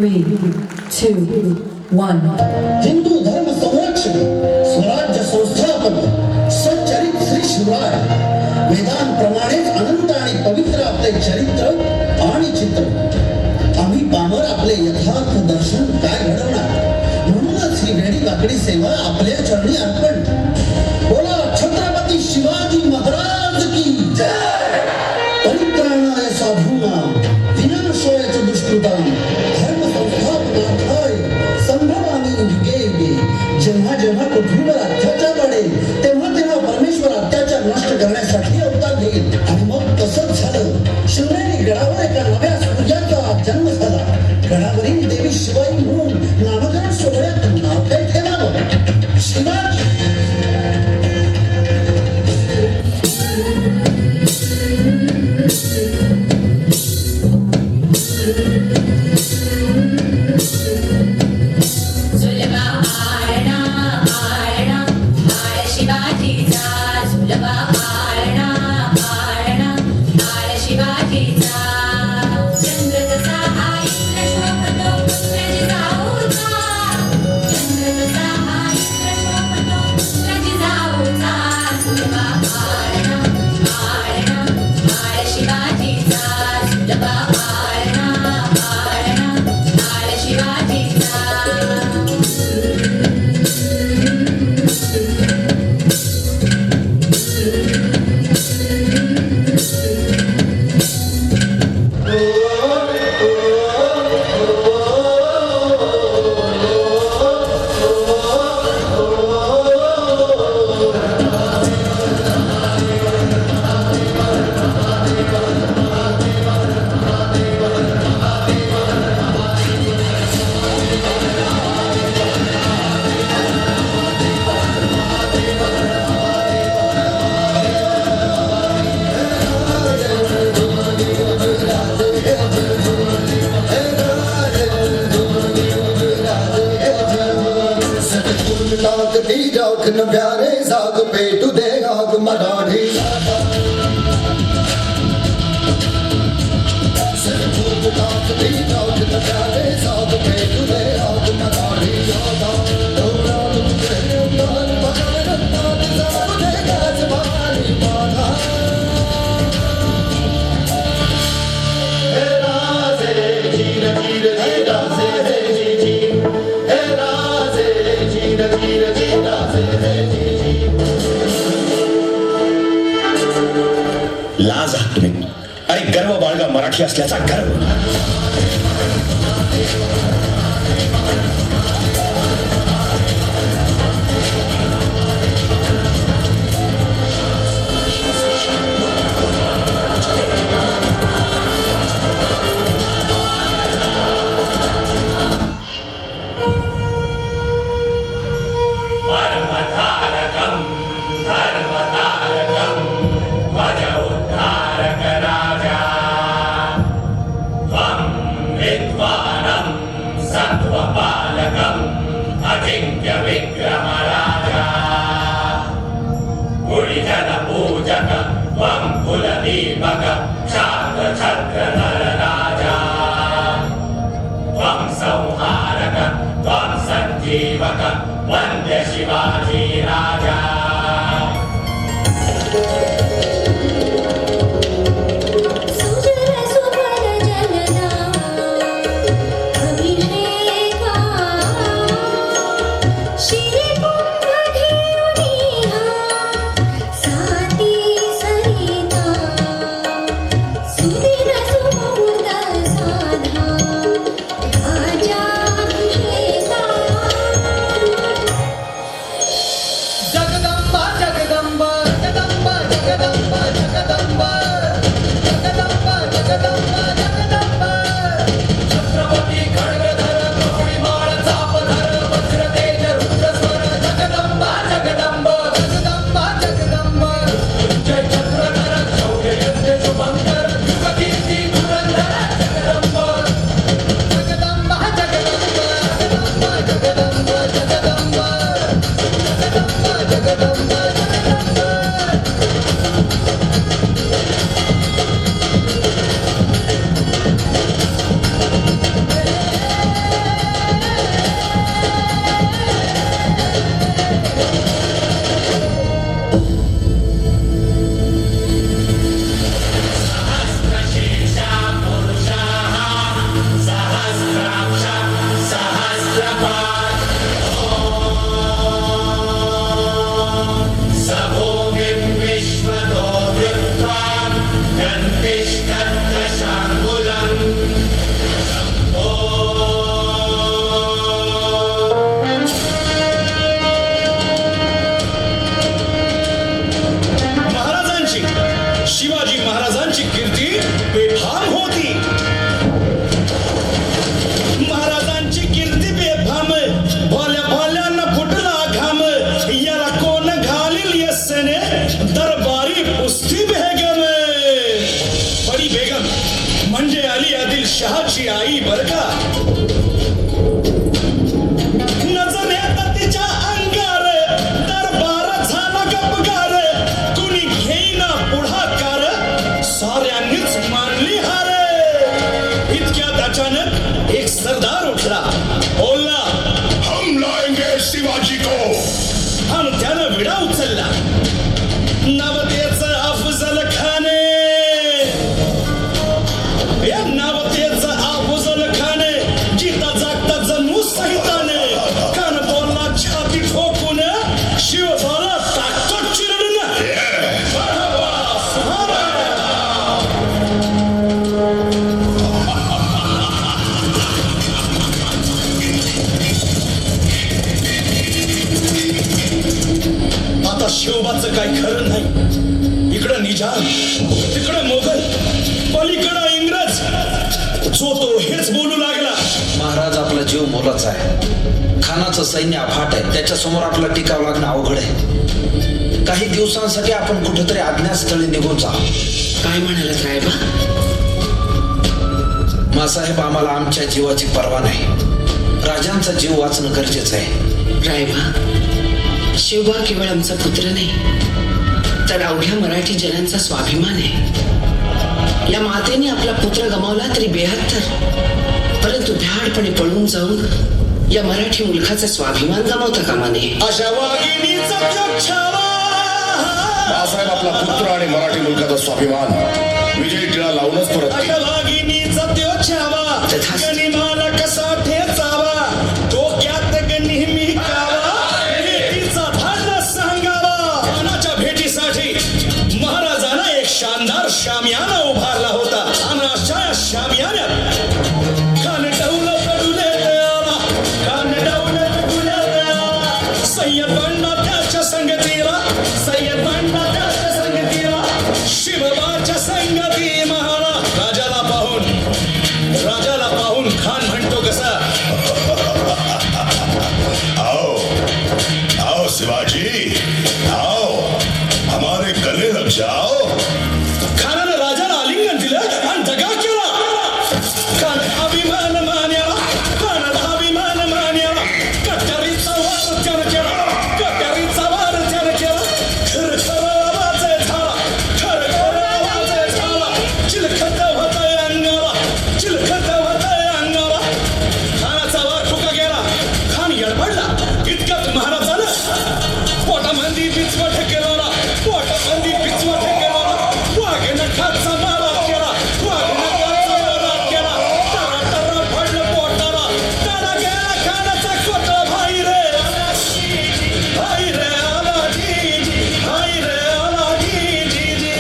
3, 2, 1. हिंदू धर्म संरक्षण स्वराज्य संस्थापन सच्चरित श्री शिवराय वेदांप्रमाणेच अनंत आणि पवित्र आपले चरित्र आणि चित्र आम्ही पामर आपले यथार्थ दर्शन काय घडवणार म्हणूनच ही वेडी वाकडी सेवा आपल्या चरणी अर्पण बोला छत्रपती शिवाजी महाराज की जय परित्राणाय साधूनां विनाशाय च दुष्कृतां धर्म संस्थापनार्थाय संभवामी युगे युगे जेव्हा जेव्हा पृथ्वीवर अत्याचार वाढेल तेव्हा तेव्हा परमेश्वर अत्याचार नष्ट करण्यासाठी अवतार घेईल आणि मग तसंच झालं शिवनेरी गडावर एका नव्या सूर्याचा जन्म झाला गडावरील देवी शिवाई म्हणून नामकरण सोहळ्यात नाव काय ठेवावं शिवाजी प्यारे साग पेटू दे आग मराठी प्यारे साग पेटू दे आग मराठी लाज आहात तुम्ही आणि गर्व बाळगा मराठी असल्याचा गर्व वंदे शिवाजी राजा जगदंबा जगदंबा जगदंबा उठला, बोलला, हम लाएंगे शिवाजी को. आणि त्यानं विडा उचलला. नवतेचं अफजल खाने, या नवतेचं अफजल खाने, जिता जागता जणू सहिताने, कान बोलला छाती ठोकून, शिवबाला ताकद चिरडून. आता शिवबाचं काही खरं नाही. इकडं निजाम, तिकडं मोगल, पलीकडं इंग्रज. जो तो हेच बोलू लागला. महाराज, आपला जीव मोलाचा आहे. खानाचं सैन्य अफाट आहे. त्याच्यासमोर आपला टिकाव लागणं अवघड आहे. काही दिवसांसाठी आपण कुठेतरी अज्ञातस्थळी निघून जा. काय म्हणालात रायबा? मासाहेब, आम्हाला आमच्या जीवाची पर्वा नाही. राजांचा जीव वाचणं गरजेचं आहे. रायबा, शिवबा केवळ आमचा पुत्र नाही, तर अवघ्या मराठी जनांचा स्वाभिमान आहे. या मातेने आपला पुत्र गमावला तरी 72, परंतु भ्याडपणे पळून जाऊन या मराठी मुलखाचा स्वाभिमान गमावता कामा नये. अशा वाघिणीचा जग छावा. बाळासाहेब, आपला पुत्र आणि मराठी मुलखाचा स्वाभिमान विजय टिळा लावूनच परत अशा वाघिणीचा त्यो छावा. तथास्तु. गनिमाला कसा ठेचावा, डोक्यात नेहमी कावा, भेटीचा धाडला सांगावा. खानाच्या भेटीसाठी महाराजांना एक शानदार शामियाना उभारला होता. आणि अशा शामियान्यात खान डौलं पडून आला, खान डौलं पडून आला. सय्यद बंडा त्याच्या संगतीला, सय्यद बंडा त्याच्या संगतीला, शिवबाच्या संगती महारा. राजाला पाहून खान म्हणतो कसा, आओ आओ शिवाजी, आओ हमारे गले लग जाओ. खानानं राजाला आलिंगन दिलं आणि दगा केला. खान अभिमान मान्याला, खान अभिमान मान्याला, कट्यारीचा वार त्यानं केला, कट्यारीचा वार त्यानं केला. खरखर आवाज झाला, खरखर आवाज झाला. चिलखत होतंय अंगाला, चिलखत होतंय अंगाला. खानाचा वार ठोका गेला. खान यडपडला. इतक्यात महाराजानं पोटामध्ये बिचवट केला, पोटामध्ये बिचवट केला. वाघनखाचा मारा केला, वाघनखाचा मारा केला. टरा टरा पडलं पोटाला, टरा गेला खानाचा कोटला. भाई रे भाई रे आला जी, भाई रे आला जी जी जी.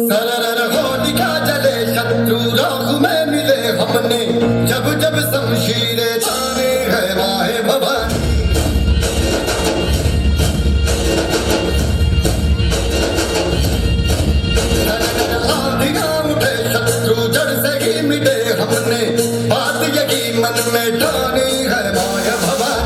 सरर होलिका जले शत्रु राख में मिले हमने, जब जब शमशीरें ताने है माहे भवन. उठे शत्रु जड़ से ही मिटे हमने, बात यही मन में ठानी है माया भवन.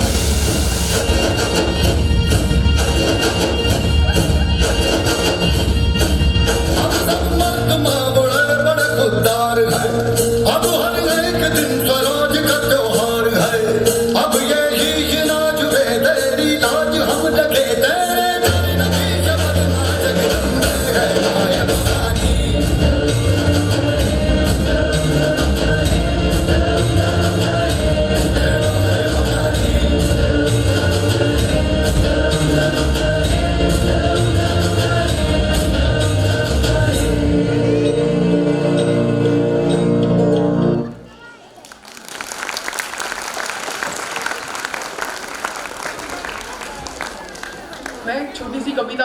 हम सब मर्द माँ बड़े बड़े खुददार हैं, अब हर एक दिन स्वराज का त्योहार है. अब ये ही नाच रे तेरी लाज हम लगे तेरे नबी जबर नाच है माया भवानी. मैं एक छोटी सी कविता